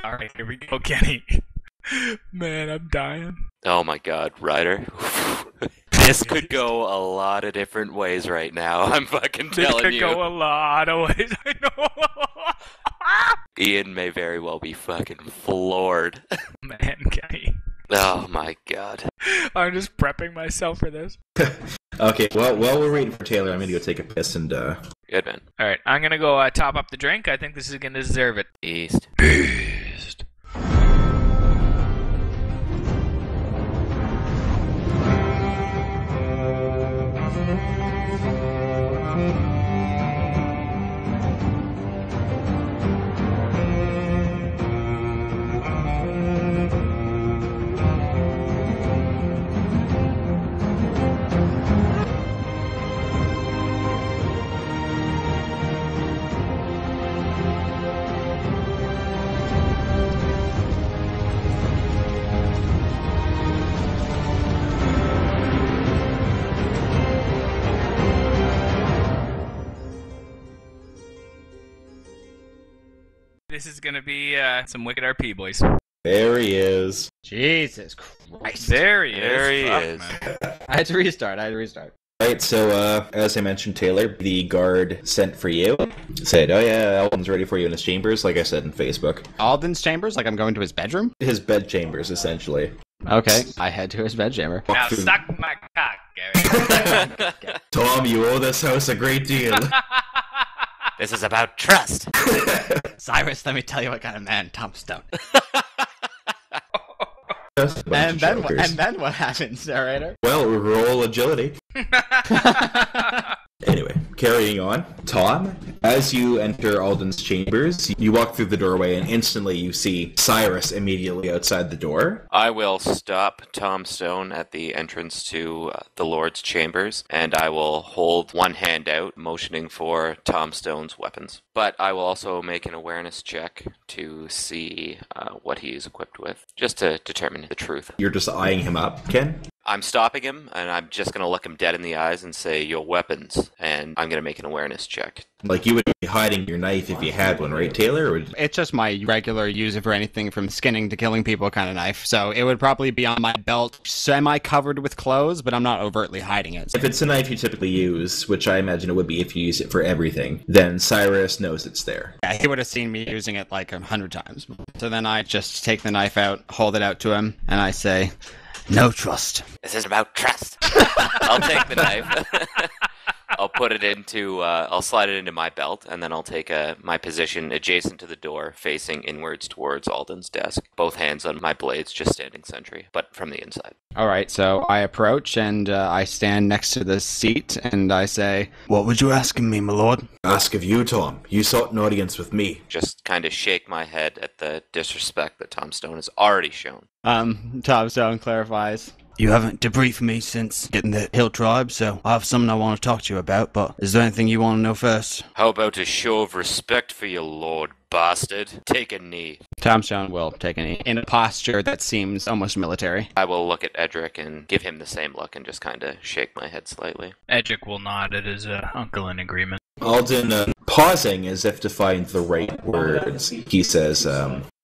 Alright, here we go, Kenny. Man, I'm dying. Oh my god, Ryder. This could go a lot of different ways right now. I'm fucking telling you. This could go a lot of ways, I know. Ian may very well be fucking floored. Man, Kenny. Oh my god. I'm just prepping myself for this. Okay, well, while we're waiting for Taylor, I'm gonna go take a piss and, Good man. Alright, I'm gonna go top up the drink. I think this is gonna deserve it. East. Beast. This is gonna be some wicked RP, boys. there he is. Jesus Christ. There he There he Fuck, is. man. I had to restart. Alright, so, as I mentioned, Taylor, the guard sent for you. Said, oh yeah, Alden's ready for you in his chambers, like I said in Facebook. Alden's chambers? Like I'm going to his bedroom? His bed chambers, essentially. Okay. I head to his bed chamber. Now suck my cock, Gary. Tom, you owe this house a great deal. This is about trust. Cyrus, let me tell you what kind of man Tom Stone. Just a bunch of jokers. and then what happens, narrator? Well, roll agility. Anyway, carrying on. Tom, as you enter Alden's chambers, you walk through the doorway and instantly you see Cyrus immediately outside the door. I will stop Tom Stone at the entrance to the Lord's chambers, and I will hold one hand out, motioning for Tom Stone's weapons. But I will also make an awareness check to see what he is equipped with, just to determine the truth. You're just eyeing him up, Ken? I'm stopping him, and I'm just going to look him dead in the eyes and say, your weapons, and I'm going to make an awareness check. Like, you would be hiding your knife if you had one, right, Taylor? Or would... It's just my regular use it for anything from skinning to killing people kind of knife. So it would probably be on my belt, semi-covered with clothes, but I'm not overtly hiding it. If it's a knife you typically use, which I imagine it would be if you use it for everything, then Cyrus knows it's there. Yeah, he would have seen me using it like 100 times. So then I just take the knife out, hold it out to him, and I say, no trust. This is about trust. I'll take the knife. I'll put it into, I'll slide it into my belt, and then I'll take my position adjacent to the door, facing inwards towards Alden's desk. Both hands on my blades, just standing sentry, but from the inside. All right, so I approach, and I stand next to the seat, and I say, what would you ask of me, my lord? Ask of you, Tom. You sought an audience with me. Just kind of shake my head at the disrespect that Tom Stone has already shown. Tom Stone clarifies. You haven't debriefed me since getting the Hill Tribe, so I have something I want to talk to you about, but is there anything you want to know first? How about a show of respect for your lord, bastard? Take a knee. Tom Stone will take a knee in a posture that seems almost military. I will look at Edric and give him the same look and just kind of shake my head slightly. Edric will nod at his uncle in agreement. Alden, pausing as if to find the right words, he says,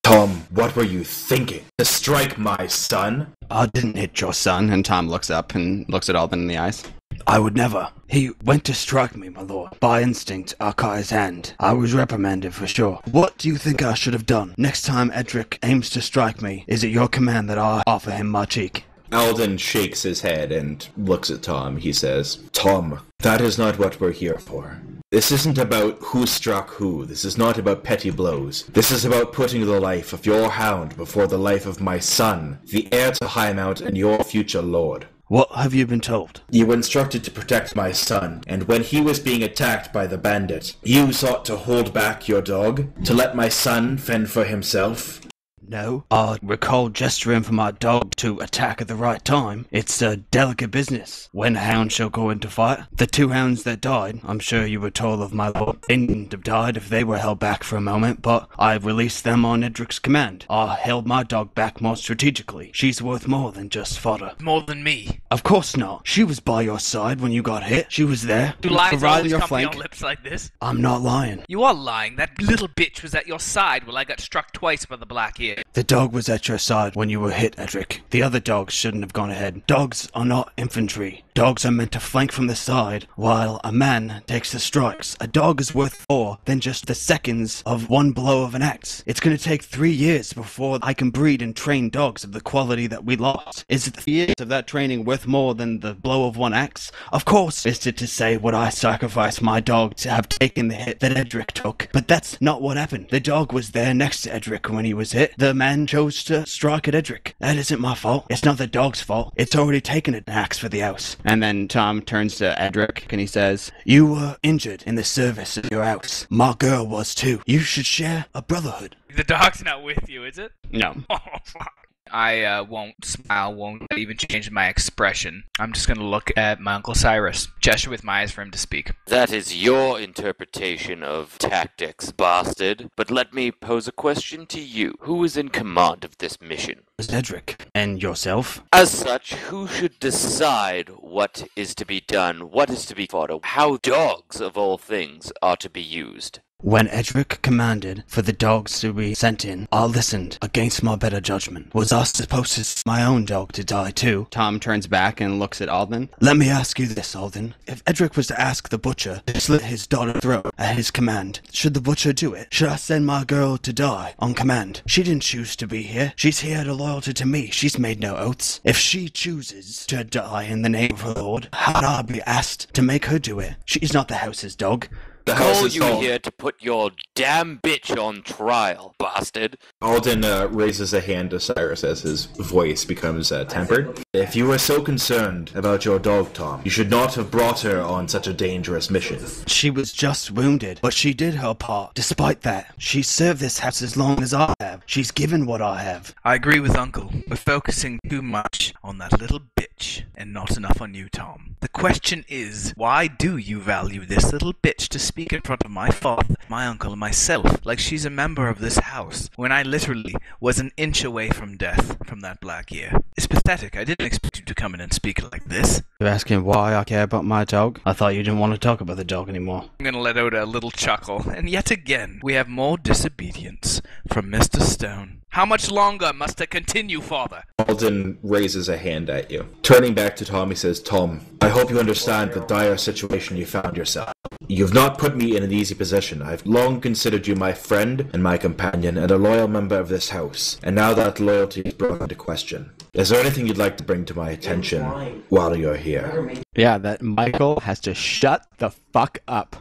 Tom, what were you thinking? To strike my son? I didn't hit your son. And Tom looks up and looks at Alden in the eyes. I would never. He went to strike me, my lord. By instinct, I caught his hand. I was reprimanded for sure. What do you think I should have done? Next time Edric aims to strike me, is it your command that I offer him my cheek? Alden shakes his head and looks at Tom. He says, Tom, that is not what we're here for. This isn't about who struck who. This is not about petty blows. This is about putting the life of your hound before the life of my son, the heir to Highmount and your future lord. What have you been told? You were instructed to protect my son, and when he was being attacked by the bandit, you sought to hold back your dog, to let my son fend for himself. No, I recall gesturing for my dog to attack at the right time. It's a delicate business when a hound shall go into fight. The 2 hounds that died, I'm sure you were told of, my lord. They wouldn't have died if they were held back for a moment, but I released them on Edric's command. I held my dog back more strategically. She's worth more than just fodder. More than me. Of course not. She was by your side when you got hit. She was there. Do lies right always on your come flank. on lips like this? I'm not lying. You are lying. That little bitch was at your side while I got struck twice by the black ear. The dog was at your side when you were hit, Edric. The other dogs shouldn't have gone ahead. Dogs are not infantry. Dogs are meant to flank from the side, while a man takes the strikes. A dog is worth more than just the seconds of one blow of an axe. It's going to take 3 years before I can breed and train dogs of the quality that we lost. Is it the years of that training worth more than the blow of one axe? Of course, is it to say would I sacrifice my dog to have taken the hit that Edric took? But that's not what happened. The dog was there next to Edric when he was hit. The man chose to strike at Edric. That isn't my fault. It's not the dog's fault. It's already taken an axe for the house. And then Tom turns to Edric and he says, You were injured in the service of your house. My girl was too. You should share a brotherhood. The dog's not with you, is it? no. Oh, fuck. I won't smile, won't even change my expression. I'm just gonna look at my Uncle Cyrus, gesture with my eyes for him to speak. That is your interpretation of tactics, bastard. But let me pose a question to you. Who is in command of this mission? Was Edric. And yourself? As such, who should decide what is to be done, what is to be fought, how dogs, of all things, are to be used? When Edric commanded for the dogs to be sent in, I listened against my better judgment. Was I supposed to send my own dog to die too? Tom turns back and looks at Alden. Let me ask you this, Alden. If Edric was to ask the butcher to slit his daughter's throat at his command, should the butcher do it? Should I send my girl to die on command? She didn't choose to be here. She's here to loyalty to me. She's made no oaths. If she chooses to die in the name of her lord, how'd I be asked to make her do it? She's not the house's dog. The house Call is you home. here to put your damn bitch on trial, bastard. Alden raises a hand to Cyrus as his voice becomes tempered. If you were so concerned about your dog, Tom, you should not have brought her on such a dangerous mission. She was just wounded, but she did her part. Despite that, she served this house as long as I have. She's given what I have. I agree with Uncle. We're focusing too much on that little bitch and not enough on you, Tom. The question is, why do you value this little bitch to speak in front of my father, my uncle, and myself like she's a member of this house when I literally was an inch away from death from that black ear? It's pathetic. I didn't expect you to come in and speak like this. You're asking why I care about my dog? I thought you didn't want to talk about the dog anymore. I'm gonna let out a little chuckle, and yet again, we have more disobedience from Mr. Stone. How much longer must it continue, father? Alden raises a hand at you. Turning back to Tom, he says, Tom, I hope you understand the dire situation you found yourself. You've not put me in an easy position. I've long considered you my friend and my companion and a loyal member of this house, and now that loyalty is brought into question. Is there anything you'd like to bring to my attention while you're here? Yeah, that Michael has to shut the fuck up.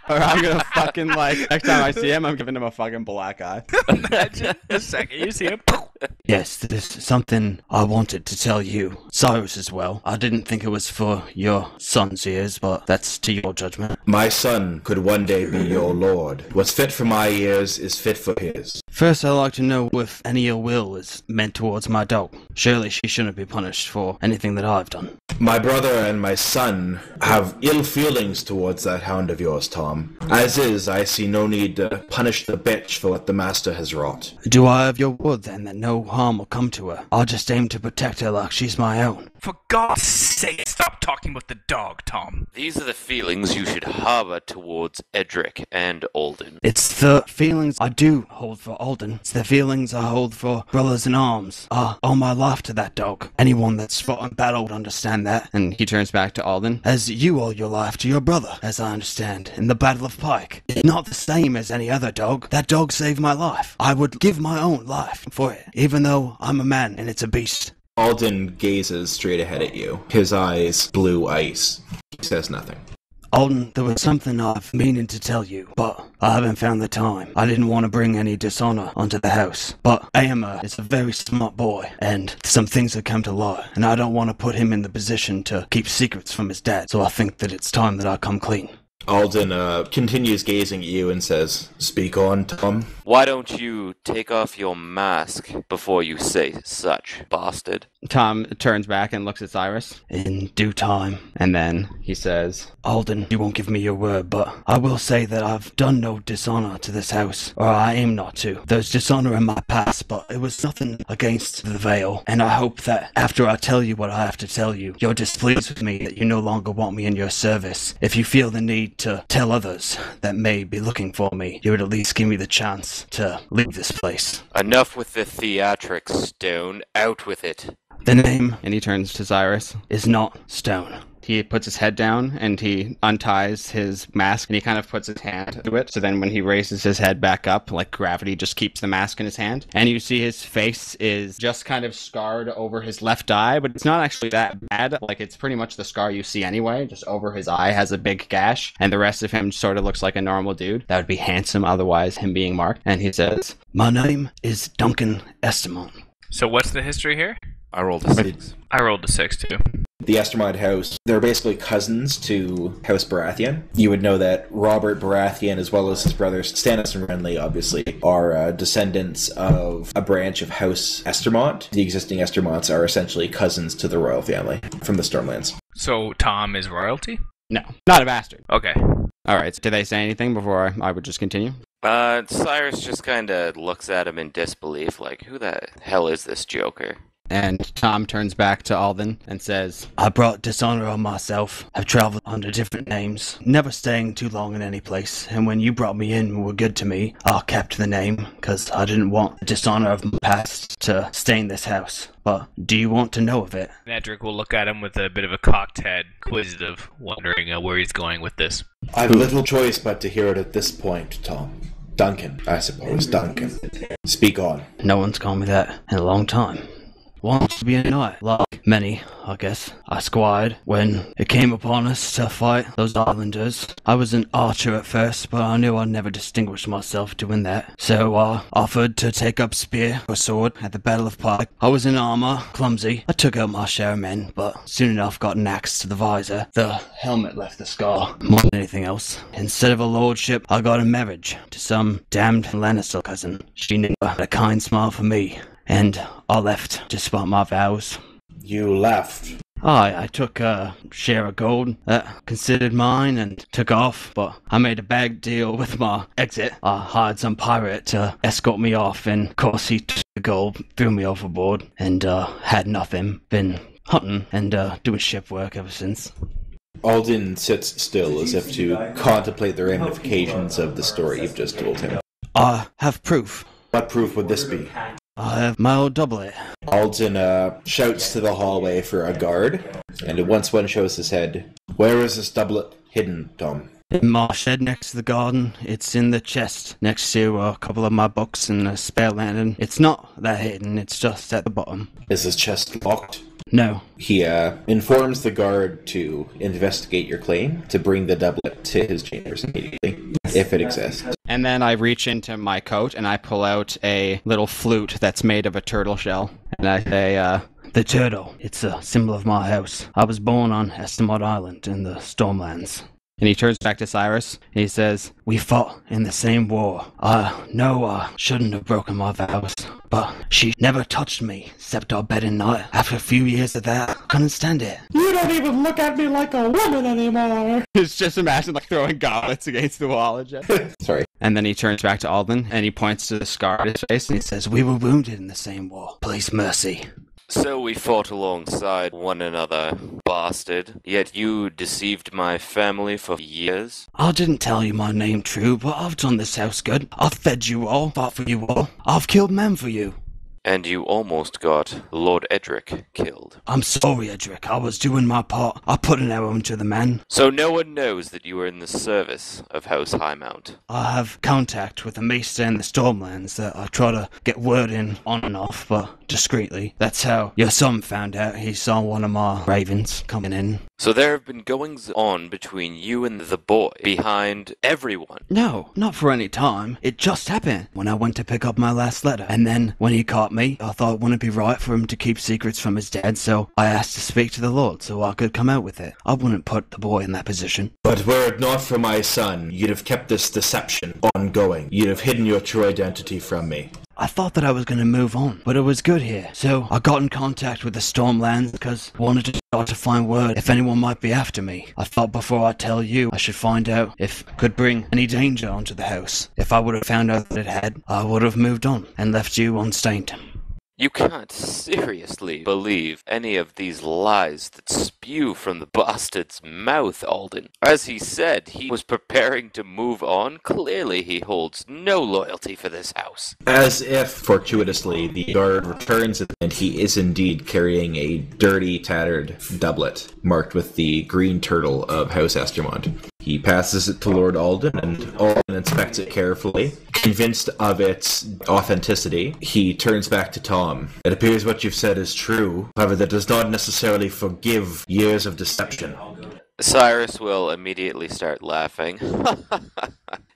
Or I'm gonna fucking, next time I see him, I'm giving him a fucking black eye. Imagine the second you see him. Yes, there's something I wanted to tell you. Cyrus as well. I didn't think it was for your son's ears, but that's to your judgment. My son could one day be your lord. What's fit for my ears is fit for his. First, I'd like to know if any ill will is meant towards my dog. Surely she shouldn't be punished for anything that I've done. My brother and my son have ill feelings towards that hound of yours, Tom. As is, I see no need to punish the bitch for what the master has wrought. Do I have your word then that no harm will come to her? I'll just aim to protect her like she's my own. For God's sake, stop talking about the dog, Tom. These are the feelings you should harbor towards Edric and Alden. It's the feelings I do hold for Alden. It's the feelings I hold for brothers in arms. I owe my life to that dog. Anyone that's fought in battle would understand that. And he turns back to Alden. As you owe your life to your brother, as I understand, in the Battle of Pike. It's not the same as any other dog. That dog saved my life. I would give my own life for it, even though I'm a man and it's a beast. Alden gazes straight ahead at you, his eyes blue ice. He says nothing. Alden, there was something I've meaning to tell you, but I haven't found the time. I didn't want to bring any dishonor onto the house, but Aemir is a very smart boy, and some things have come to light, and I don't want to put him in the position to keep secrets from his dad, so I think that it's time that I come clean. Alden continues gazing at you and says, "Speak on, Tom." Why don't you take off your mask before you say such, bastard? Tom turns back and looks at Cyrus. In due time. And then he says, Alden, you won't give me your word, but I will say that I've done no dishonor to this house, or I aim not to. There's dishonor in my past, but it was nothing against the Veil, and I hope that after I tell you what I have to tell you, you're displeased with me that you no longer want me in your service. If you feel the need to tell others that may be looking for me, you would at least give me the chance to leave this place. Enough with the theatrics, Stone. Out with it. The name and he turns to Cyrus. is not Stone. He puts his head down and he unties his mask and he kind of puts his hand to it. So then when he raises his head back up, like gravity just keeps the mask in his hand. And you see his face is just kind of scarred over his left eye, but it's not actually that bad. Like it's pretty much the scar you see anyway. Just over his eye has a big gash and the rest of him sort of looks like a normal dude. That would be handsome otherwise him being marked. And he says, My name is Duncan Estamont. So what's the history here? I rolled a 6. I rolled a 6 too. The Estamont house, they're basically cousins to House Baratheon. You would know that Robert Baratheon, as well as his brothers Stannis and Renly, obviously, are descendants of a branch of House Estamont. The existing Estamonts are essentially cousins to the royal family from the Stormlands. So Tom is royalty? no, not a bastard. Okay. All right, so did they say anything before I would just continue? Cyrus just kind of looks at him in disbelief, like, who the hell is this joker? And Tom turns back to Alden and says, I brought dishonor on myself. I've traveled under different names, never staying too long in any place. And when you brought me in and were good to me, I kept the name, because I didn't want the dishonor of my past to stain this house. But do you want to know of it? Edric will look at him with a bit of a cocked head, inquisitive, wondering where he's going with this. I've little choice but to hear it at this point, Tom. Duncan, I suppose, Duncan. Speak on. No one's called me that in a long time. Wants to be a knight, like many, I guess. I squired when it came upon us to fight those islanders. I was an archer at first, but I knew I'd never distinguish myself doing that. So I offered to take up spear or sword at the Battle of Pike. I was in armor, clumsy. I took out my share of men, but soon enough got an axe to the visor. The helmet left the scar more than anything else. Instead of a lordship, I got a marriage to some damned Lannister cousin. She never had a kind smile for me. And I left, despite my vows. You left. I took a share of gold that considered mine and took off, but I made a bad deal with my exit. I hired some pirate to escort me off, and of course he took the gold, threw me overboard, and had nothing. Been hunting and doing ship work ever since. Alden sits still as if to contemplate the ramifications of the story you've just told him. I have proof. What proof would this be? I have my old doublet. Alden shouts to the hallway for a guard, and once one shows his head, where is this doublet hidden, Tom? In my shed next to the garden. It's in the chest next to a couple of my books and a spare lantern. It's not that hidden, it's just at the bottom. Is this chest locked? No. He informs the guard to investigate your claim, to bring the doublet to his chambers immediately, if it exists. and then I reach into my coat and I pull out a little flute that's made of a turtle shell. And I say, The turtle. It's a symbol of my house. I was born on Estamont Island in the Stormlands. And he turns back to Cyrus, and he says, We fought in the same war. I know I shouldn't have broken my vows, but she never touched me, except our bed at night. After a few years of that, I couldn't stand it. You don't even look at me like a woman anymore. It's just imagine like throwing gauntlets against the wall. And just... Sorry. And then he turns back to Alden, and he points to the scar on his face, and he says, Says we were wounded in the same war. Please mercy. So we fought alongside one another, bastard. Yet you deceived my family for years. I didn't tell you my name true, but I've done this house good. I've fed you all, fought for you all. I've killed men for you. And you almost got Lord Edric killed. I'm sorry, Edric. I was doing my part. I put an arrow into the man. So no one knows that you were in the service of House Highmount. I have contact with the Maester and the Stormlands that I try to get word in on and off, but discreetly. That's how your son found out he saw one of my ravens coming in. So there have been goings on between you and the boy, behind everyone. No, not for any time. It just happened when I went to pick up my last letter. And then, when he caught me, I thought it wouldn't be right for him to keep secrets from his dad, so I asked to speak to the Lord so I could come out with it. I wouldn't put the boy in that position. But were it not for my son, you'd have kept this deception ongoing. You'd have hidden your true identity from me. I thought that I was going to move on, but it was good here. So I got in contact with the Stormlands because I wanted to start to find word if anyone might be after me. I thought before I tell you, I should find out if it could bring any danger onto the house. If I would have found out that it had, I would have moved on and left you unstained. You can't seriously believe any of these lies that spew from the bastard's mouth, Alden. As he said, he was preparing to move on. Clearly he holds no loyalty for this house. As if, fortuitously, the guard returns and he is indeed carrying a dirty, tattered doublet marked with the green turtle of House Estamont. He passes it to Lord Alden, and Alden inspects it carefully. Convinced of its authenticity, he turns back to Tom. It appears what you've said is true, however, that does not necessarily forgive years of deception. Cyrus will immediately start laughing.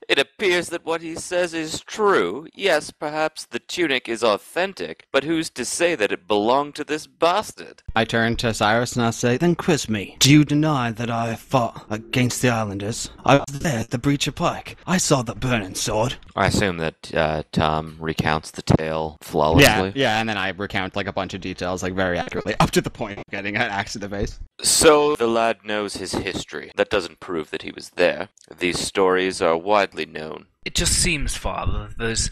It appears that what he says is true. Yes, perhaps the tunic is authentic, but who's to say that it belonged to this bastard? I turn to Cyrus and I say, Then quiz me. Do you deny that I fought against the islanders? I was there at the breach of Pike. I saw the burning sword. I assume that Tom recounts the tale flawlessly. Yeah, and then I recount like a bunch of details, like very accurately, up to the point of getting an axe to the face. So the lad knows his history. That doesn't prove that he was there. These stories are widely known. It just seems, Father, there's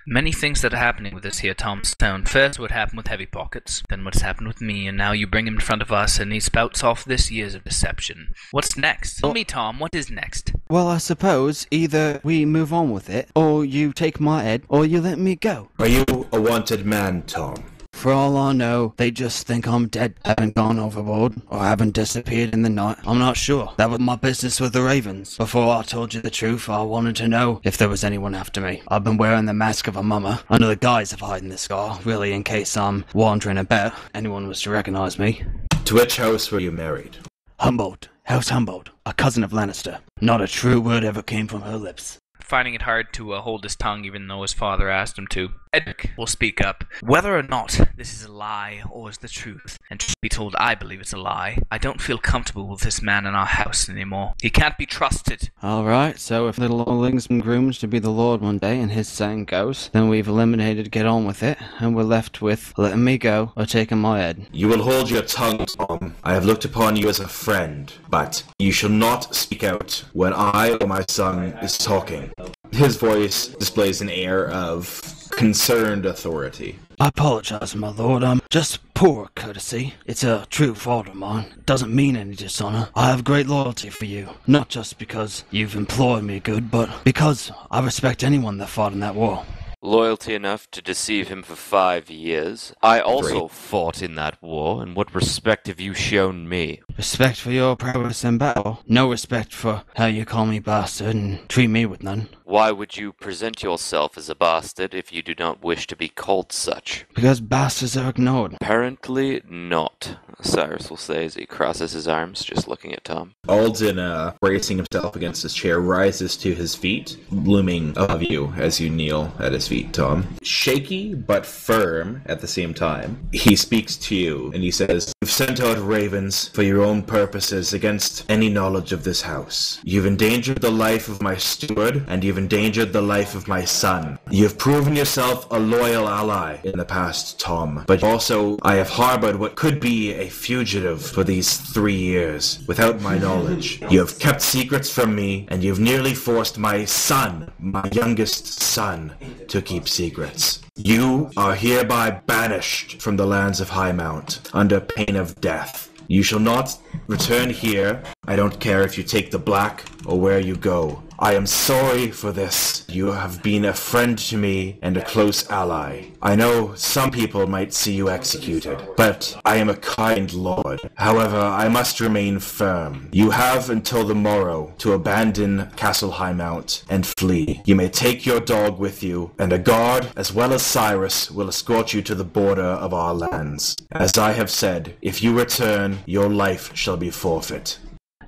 many things that are happening with this here Tom Stone. First, what happened with Heavy Pockets, then what's happened with me, and now you bring him in front of us and he spouts off this years of deception. What's next? Tell me, Tom, what is next? Well, I suppose either we move on with it, or you take my head, or you let me go. Are you a wanted man, Tom? For all I know, they just think I'm dead, haven't gone overboard, or haven't disappeared in the night. I'm not sure. That was my business with the Ravens. Before I told you the truth, I wanted to know if there was anyone after me. I've been wearing the mask of a mummer, under the guise of hiding the scar, really in case I'm wandering about, anyone was to recognize me. To which house were you married? Humboldt. House Humboldt. A cousin of Lannister. Not a true word ever came from her lips. Finding it hard to hold his tongue even though his father asked him to. Edric will speak up. Whether or not this is a lie or is the truth, and to be told I believe it's a lie, I don't feel comfortable with this man in our house anymore. He can't be trusted. Alright, so if little Orling's been groomed to be the Lord one day, and his saying goes, then we've eliminated get on with it, and we're left with letting me go or taking my head. You will hold your tongue, Tom. I have looked upon you as a friend, but you shall not speak out when I or my son is talking. His voice displays an air of concerned authority. I apologize, my lord. Just poor courtesy. It's a true fault of mine. It doesn't mean any dishonor. I have great loyalty for you. Not just because you've employed me good, but because I respect anyone that fought in that war. Loyalty enough to deceive him for 5 years. I also fought in that war, and what respect have you shown me? Respect for your prowess in battle. No respect for how you call me bastard and treat me with none. Why would you present yourself as a bastard if you do not wish to be called such? Because bastards are ignored. Apparently not, Cyrus will say as he crosses his arms, just looking at Tom. Alden, bracing himself against his chair, rises to his feet, looming above you as you kneel at his feet, Tom. Shaky, but firm at the same time. He speaks to you, and he says, "You've sent out ravens for your own purposes against any knowledge of this house. You've endangered the life of my steward, and you've endangered the life of my son. You've proven yourself a loyal ally in the past, Tom, but also I have harbored what could be a fugitive for these 3 years without my knowledge. You have kept secrets from me, and you've nearly forced my son, my youngest son, to keep secrets. You are hereby banished from the lands of Highmount under pain of death. You shall not return here. I don't care if you take the black or where you go. I am sorry for this. You have been a friend to me and a close ally. I know some people might see you executed, but I am a kind lord. However, I must remain firm. You have until the morrow to abandon Castle Highmount and flee. You may take your dog with you, and a guard, as well as Cyrus, will escort you to the border of our lands. As I have said, if you return, your life shall be forfeit.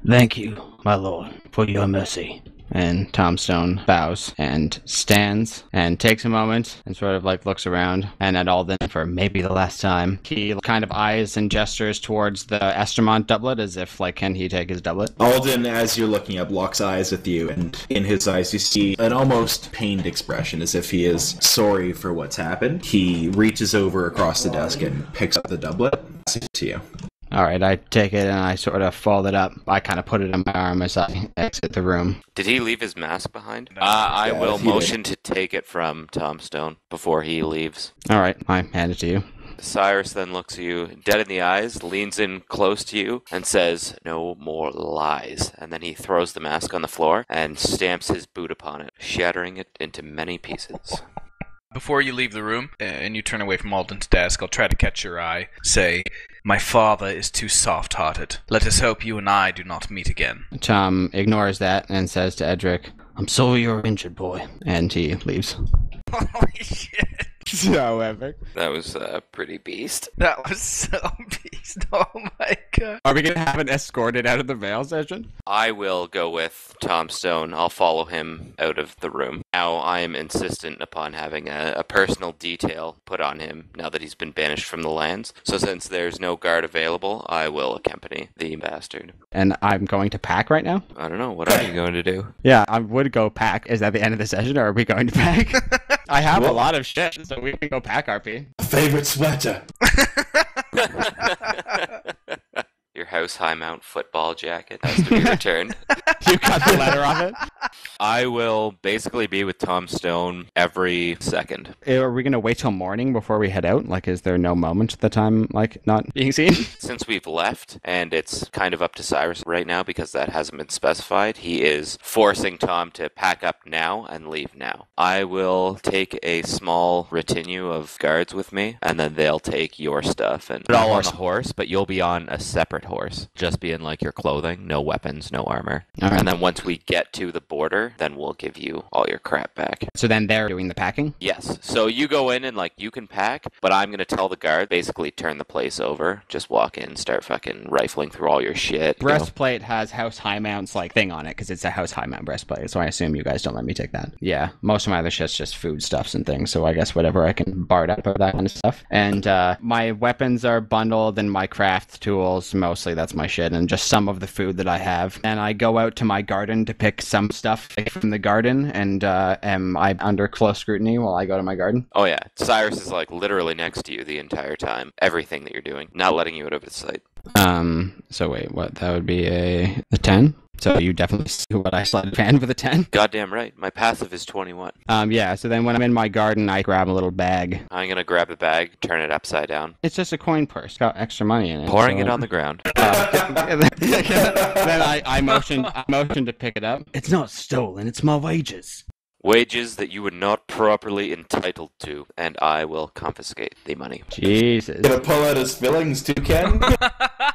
Thank you, my lord, for your mercy. And Tom Stone bows and stands and takes a moment and sort of like looks around, and at Alden for maybe the last time, he kind of eyes and gestures towards the Estamont doublet as if like, can he take his doublet? Alden, as you're looking up, locks eyes with you, and in his eyes you see an almost pained expression as if he is sorry for what's happened. He reaches over across the desk and picks up the doublet and passes it to you. Alright, I take it and I sort of fold it up. I kind of put it in my arm as I exit the room. Did he leave his mask behind? I will motion to take it from Tom Stone before he leaves. Alright, I hand it to you. Cyrus then looks at you dead in the eyes, leans in close to you, and says, "No more lies." And then he throws the mask on the floor and stamps his boot upon it, shattering it into many pieces. Before you leave the room, and you turn away from Alden's desk, I'll try to catch your eye. Say, "My father is too soft-hearted. Let us hope you and I do not meet again." Tom ignores that and says to Edric, I'm sorry you're injured, boy. and he leaves. Holy shit. So epic. That was a pretty beast. That was so beast. Oh my god. Are we going to have an escorted out of the veil session? I will go with Tom Stone. I'll follow him out of the room. Now I am insistent upon having a personal detail put on him now that he's been banished from the lands. So since there's no guard available, I will accompany the bastard. And I'm going to pack right now? I don't know. What are you going to do? Yeah, I would go pack. Is that the end of the session, or are we going to pack? I have a lot of shit, so we can go pack, RP. Favorite sweater. Your House Highmount football jacket has to be returned. You cut the letter off it? I will basically be with Tom Stone every second. Are we going to wait till morning before we head out? Like, is there no moment at the time, like, not being seen? Since we've left, and it's kind of up to Cyrus right now because that hasn't been specified, he is forcing Tom to pack up now and leave now. I will take a small retinue of guards with me, and then they'll take your stuff and put it all on the horse, but you'll be on a separate horse. Just be in, like, your clothing, no weapons, no armor. All right. And then once we get to the border, then we'll give you all your crap back. So then they're doing the packing? Yes. So you go in and, like, you can pack, but I'm going to tell the guard, basically turn the place over. Just walk in, start fucking rifling through all your shit. Breastplate has House Highmount's, like, thing on it, because it's a House Highmount breastplate, so I assume you guys don't let me take that. Yeah, most of my other shit's just foodstuffs and things, so I guess whatever I can bard up of that kind of stuff. And my weapons are bundled and my craft tools, mostly that's my shit, and just some of the food that I have. And I go out to my garden to pick some stuff from the garden, and am I under close scrutiny while I go to my garden? Oh yeah, Cyrus is like literally next to you the entire time. Everything that you're doing, not letting you out of his sight. So wait, what? That would be a 10? So you definitely see what I sleight of hand with a 10? Goddamn right. My passive is 21. Yeah, so then when I'm in my garden, I grab a little bag. I'm gonna grab the bag, turn it upside down. It's just a coin purse. Got extra money in it. Pouring so it on the ground. then I motion to pick it up. It's not stolen, it's my wages. Wages that you were not properly entitled to, and I will confiscate the money. Jesus. Gonna pull out his fillings too, Ken?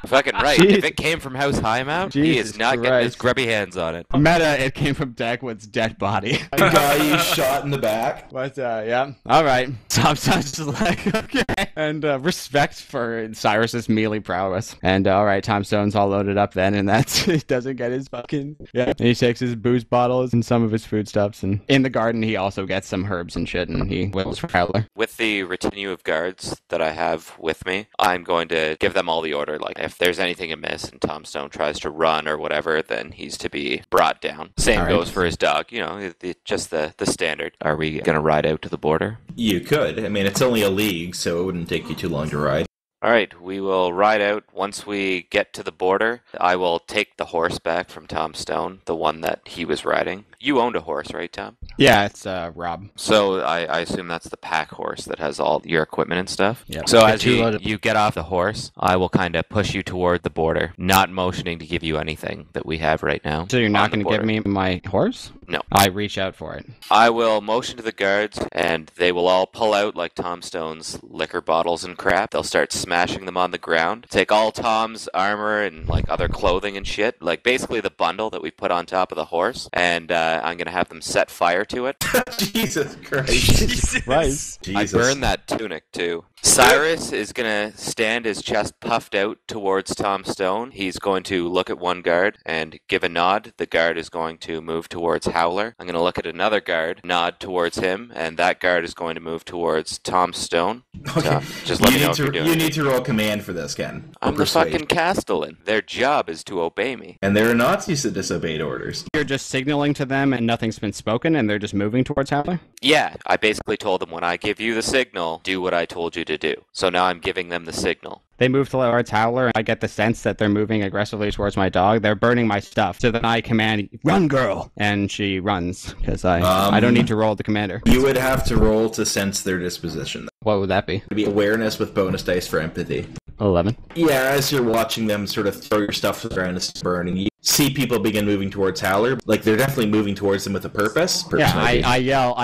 Fucking right. Jesus. If it came from House Highmount, he Jesus is not getting his Christ. grubby hands on it. Meta, it came from Dagwood's dead body. The guy you shot in the back. But, yeah. Alright. So I'm just like, okay. And respect for Cyrus's melee prowess. And alright, Tom Stone's all loaded up then, and that's, he doesn't get his fucking, yeah. And he takes his booze bottles and some of his foodstuffs, and in the garden he also gets some herbs and shit, and he whittles for Howler. With the retinue of guards that I have with me, I'm going to give them all the order. Like, if there's anything amiss and Tom Stone tries to run or whatever, then he's to be brought down. Same All right. goes for his dog, you know, just the standard. Are we going to ride out to the border? You could. I mean, it's only a league, so it wouldn't take you too long to ride. All right, we will ride out. Once we get to the border, I will take the horse back from Tom Stone, the one that he was riding. You owned a horse, right, Tom? Yeah, it's Rob. So I assume that's the pack horse that has all your equipment and stuff? Yep. So Get as two you, loaded- you get off the horse, I will kind of push you toward the border, not motioning to give you anything that we have right now. So you're on not the going to give border. me my horse? No. I reach out for it. I will motion to the guards, and they will all pull out like Tom Stone's liquor bottles and crap. They'll start smashing them on the ground. Take all Tom's armor and like other clothing and shit, like basically the bundle that we put on top of the horse, and I'm gonna have them set fire to it. Jesus Christ. Jesus. Right. Jesus. I burn that tunic too. Cyrus is gonna stand his chest puffed out towards Tom Stone. He's going to look at one guard and give a nod. The guard is going to move towards Howler. I'm gonna look at another guard, nod towards him, and that guard is going to move towards Tom Stone. Okay. So, just let you me know need if to, you're doing you it. need to roll command for this, Ken. I'm Or the persuade. fucking Castellan. Their job is to obey me. And there are Nazis that disobeyed orders. You're just signaling to them and nothing's been spoken and they're just moving towards Howler? Yeah, I basically told them when I give you the signal, do what I told you to do. So now I'm giving them the signal. They move towards Howler, and I get the sense that they're moving aggressively towards my dog. They're burning my stuff. So then I command, run, girl! And she runs, because I don't need to roll the commander. You would have to roll to sense their disposition. What would that be? It'd be awareness with bonus dice for empathy. 11. Yeah, as you're watching them sort of throw your stuff around and burning, you see people begin moving towards Howler. Like, they're definitely moving towards them with a purpose. Yeah, Personally. I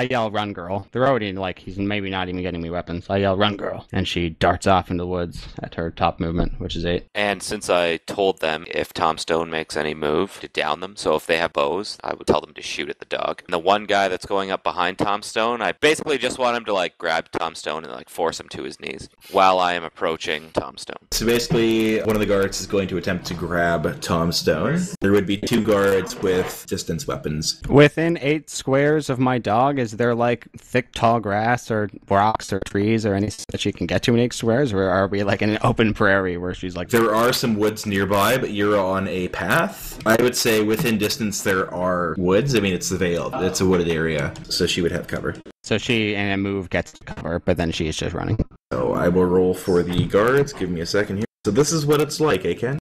yell, run, girl. They're already, like, he's maybe not even getting me weapons. I yell, run, girl. And she darts off into the woods at her top movement, which is 8. And since I told them if Tom Stone makes any move to down them, so if they have bows, I would tell them to shoot at the dog. And the one guy that's going up behind Tom Stone, I basically just want him to like grab Tom Stone and like force him to his knees while I am approaching Tom Stone. So basically, one of the guards is going to attempt to grab Tom Stone. There would be 2 guards with distance weapons. Within 8 squares of my dog, is there, like, thick, tall grass or rocks or trees or anything that she can get to in 8 squares? Or are we, like, in an open prairie where she's, like... There are some woods nearby, but you're on a path. I would say within distance there are woods. I mean, it's the Vale. It's a wooded area, so she would have cover. So she, in a move, gets cover, but then she is just running. So I will roll for the guards. Give me a second here. So this is what it's like, eh, Ken?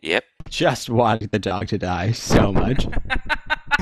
Yep. Just wanting the dog to die so much.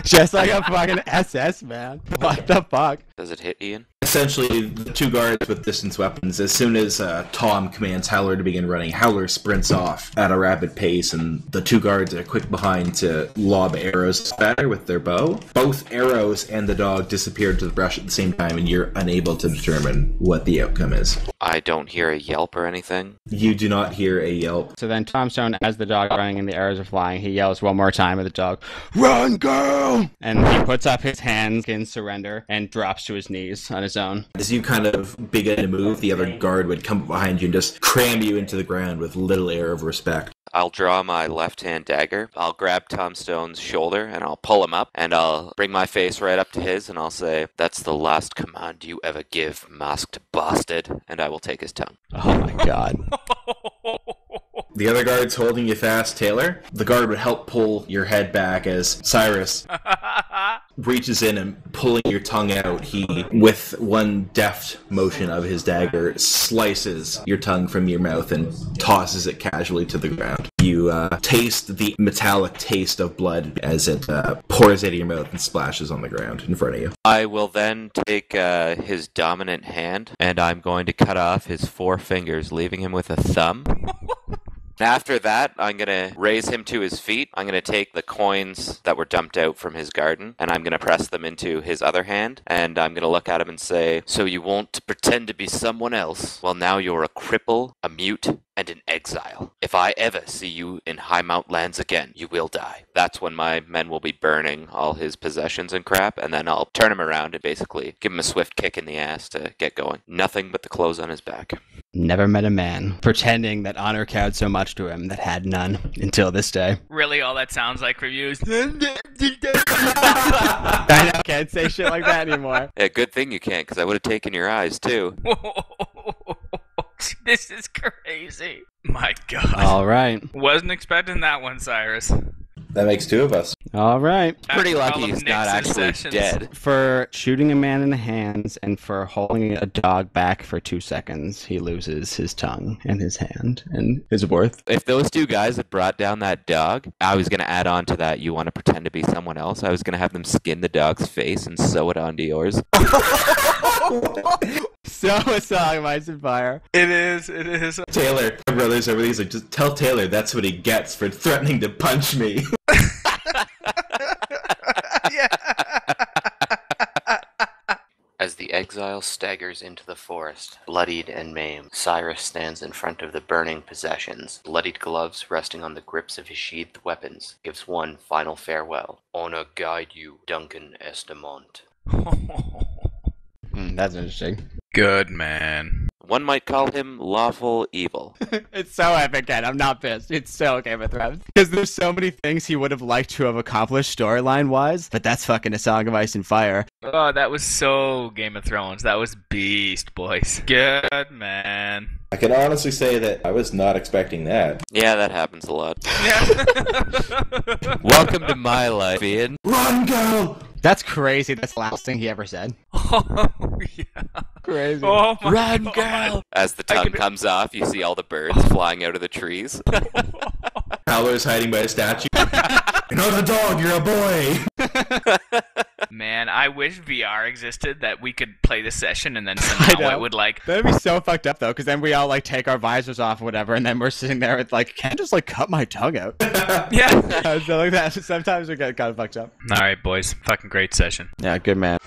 Just like a fucking SS, man. What the fuck? Does it hit Ian? Essentially, the 2 guards with distance weapons, as soon as Tom commands Howler to begin running, Howler sprints off at a rapid pace, and the 2 guards are quick behind to lob arrows at her with their bow. Both arrows and the dog disappear into the brush at the same time, and you're unable to determine what the outcome is. I don't hear a yelp or anything. You do not hear a yelp. So then Tom Stone, as the dog running and the arrows are flying, he yells one more time at the dog, run, girl! And he puts up his hands in surrender and drops to his knees on his own. As you kind of begin to move, the other guard would come behind you and just cram you into the ground with little air of respect. I'll draw my left-hand dagger. I'll grab Tom Stone's shoulder and I'll pull him up and I'll bring my face right up to his and I'll say, "That's the last command you ever give, masked bastard," and I will take his tongue. Oh my god. The other guard's holding you fast, Taylor. The guard would help pull your head back as Cyrus reaches in and pulling your tongue out, he, with one deft motion of his dagger, slices your tongue from your mouth and tosses it casually to the ground. You taste the metallic taste of blood as it pours out of your mouth and splashes on the ground in front of you. I will then take his dominant hand and I'm going to cut off his 4 fingers, leaving him with a thumb. After that, I'm going to raise him to his feet. I'm going to take the coins that were dumped out from his garden, and I'm going to press them into his other hand, and I'm going to look at him and say, "So you won't pretend to be someone else? Well, now you're a cripple, a mute, and an exile. If I ever see you in Highmount lands again, you will die." That's when my men will be burning all his possessions and crap, and then I'll turn him around and basically give him a swift kick in the ass to get going. Nothing but the clothes on his back. Never met a man pretending that honor counted so much to him that had none until this day. Really, all that sounds like from you is... I know, can't say shit like that anymore. Yeah, good thing you can't, because I would have taken your eyes, too. This is crazy. My god. All right. Wasn't expecting that one, Cyrus. That makes 2 of us. All right. Pretty After all lucky of he's not Nix's actually sessions. dead. For shooting a man in the hands and for holding a dog back for 2 seconds, he loses his tongue and his hand and his worth. If those 2 guys had brought down that dog, I was going to add on to that, you want to pretend to be someone else. I was going to have them skin the dog's face and sew it onto yours. So a song of Ice and Fire. It is. Taylor, my brother's over there. He's like, just tell Taylor that's what he gets for threatening to punch me. Yeah. As the exile staggers into the forest, bloodied and maimed, Cyrus stands in front of the burning possessions, bloodied gloves resting on the grips of his sheathed weapons, gives one final farewell. Honor guide you, Duncan Estamont. That's interesting. Good man. One might call him lawful evil. It's so epic, Ed. I'm not pissed. It's so Game of Thrones. Because there's so many things he would have liked to have accomplished storyline-wise, but that's fucking A Song of Ice and Fire. Oh, that was so Game of Thrones. That was beast, boys. Good man. I can honestly say that I was not expecting that. Yeah, that happens a lot. Yeah. Welcome to my life, Ian. Run, girl! That's crazy. That's the last thing he ever said. Oh, yeah. Crazy. Oh, my Run, God. girl! As the tongue comes off, you see all the birds flying out of the trees. Howler's hiding by a statue. You're not a dog, you're a boy! Man, I wish VR existed that we could play the session and then I somehow know. it would like... That'd be so fucked up, though, because then we all, like, take our visors off or whatever, and then we're sitting there with, like, can't just, like, cut my tongue out. Yeah. So, like, that. Sometimes we get kind of fucked up. All right, boys. Fucking great session. Yeah, good man.